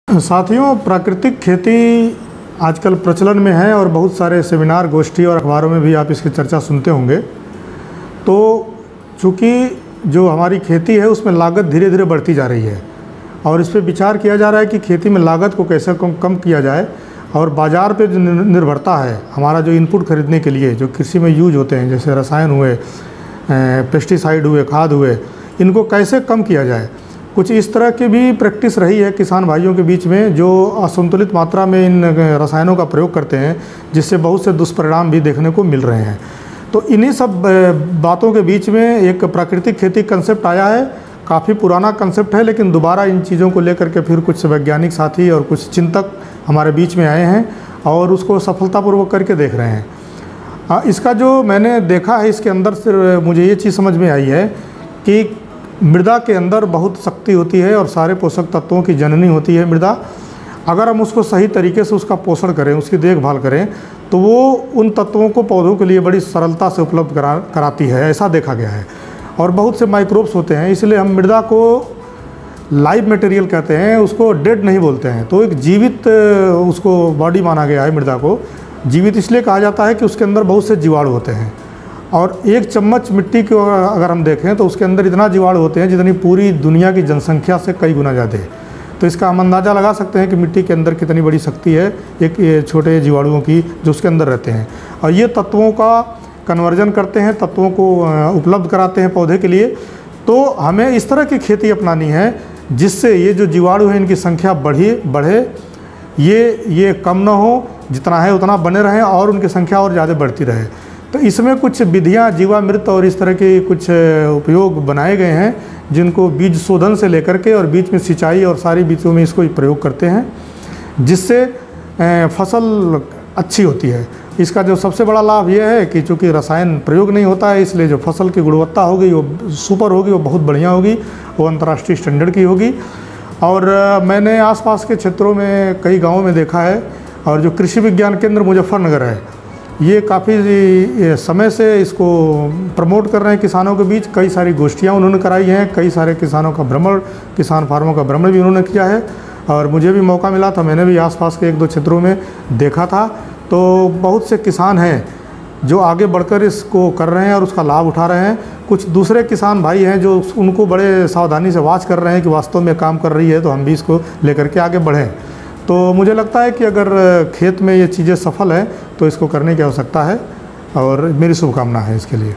साथियों, प्राकृतिक खेती आजकल प्रचलन में है और बहुत सारे सेमिनार, गोष्ठी और अखबारों में भी आप इसकी चर्चा सुनते होंगे। तो चूँकि जो हमारी खेती है उसमें लागत धीरे धीरे बढ़ती जा रही है और इस पर विचार किया जा रहा है कि खेती में लागत को कैसे कम किया जाए और बाज़ार पे जो निर्भरता है, हमारा जो इनपुट खरीदने के लिए जो कृषि में यूज होते हैं, जैसे रसायन हुए, पेस्टिसाइड हुए, खाद हुए, इनको कैसे कम किया जाए। कुछ इस तरह की भी प्रैक्टिस रही है किसान भाइयों के बीच में, जो असंतुलित मात्रा में इन रसायनों का प्रयोग करते हैं, जिससे बहुत से दुष्परिणाम भी देखने को मिल रहे हैं। तो इन्हीं सब बातों के बीच में एक प्राकृतिक खेती कंसेप्ट आया है। काफ़ी पुराना कंसेप्ट है, लेकिन दोबारा इन चीज़ों को लेकर के फिर कुछ वैज्ञानिक साथी और कुछ चिंतक हमारे बीच में आए हैं और उसको सफलतापूर्वक करके देख रहे हैं। इसका जो मैंने देखा है, इसके अंदर से मुझे ये चीज़ समझ में आई है कि मृदा के अंदर बहुत शक्ति होती है और सारे पोषक तत्वों की जननी होती है मृदा। अगर हम उसको सही तरीके से उसका पोषण करें, उसकी देखभाल करें, तो वो उन तत्वों को पौधों के लिए बड़ी सरलता से उपलब्ध कराती है, ऐसा देखा गया है। और बहुत से माइक्रोब्स होते हैं, इसलिए हम मृदा को लाइव मटेरियल कहते हैं, उसको डेड नहीं बोलते हैं। तो एक जीवित उसको बॉडी माना गया है। मृदा को जीवित इसलिए कहा जाता है कि उसके अंदर बहुत से जीवाणु होते हैं और एक चम्मच मिट्टी को अगर हम देखें तो उसके अंदर इतना जीवाणु होते हैं जितनी पूरी दुनिया की जनसंख्या से कई गुना ज़्यादा है। तो इसका हम अंदाज़ा लगा सकते हैं कि मिट्टी के अंदर कितनी बड़ी शक्ति है एक छोटे जीवाणुओं की जो उसके अंदर रहते हैं, और ये तत्वों का कन्वर्जन करते हैं, तत्वों को उपलब्ध कराते हैं पौधे के लिए। तो हमें इस तरह की खेती अपनानी है जिससे ये जो जीवाणु हैं इनकी संख्या बढ़े, ये कम ना हो, जितना है उतना बने रहें और उनकी संख्या और ज़्यादा बढ़ती रहे। तो इसमें कुछ विधियाँ, जीवामृत और इस तरह के कुछ उपयोग बनाए गए हैं, जिनको बीज शोधन से लेकर के और बीच में सिंचाई और सारी बीजों में इसको प्रयोग करते हैं, जिससे फसल अच्छी होती है। इसका जो सबसे बड़ा लाभ ये है कि चूँकि रसायन प्रयोग नहीं होता है, इसलिए जो फसल की गुणवत्ता होगी वो सुपर होगी, वो बहुत बढ़िया होगी, वो अंतर्राष्ट्रीय स्टैंडर्ड की होगी। और मैंने आसपास के क्षेत्रों में कई गाँवों में देखा है, और जो कृषि विज्ञान केंद्र मुजफ्फरनगर है, ये काफ़ी समय से इसको प्रमोट कर रहे हैं किसानों के बीच। कई सारी गोष्ठियाँ उन्होंने कराई हैं, कई सारे किसानों का भ्रमण, किसान फार्मों का भ्रमण भी उन्होंने किया है, और मुझे भी मौका मिला था, मैंने भी आसपास के 1-2 क्षेत्रों में देखा था। तो बहुत से किसान हैं जो आगे बढ़कर इसको कर रहे हैं और उसका लाभ उठा रहे हैं। कुछ दूसरे किसान भाई हैं जो उनको बड़े सावधानी से वॉच कर रहे हैं कि वास्तव में काम कर रही है, तो हम भी इसको लेकर के आगे बढ़ें। तो मुझे लगता है कि अगर खेत में ये चीज़ें सफल हैं तो इसको करने की आवश्यकता है, और मेरी शुभकामना है इसके लिए।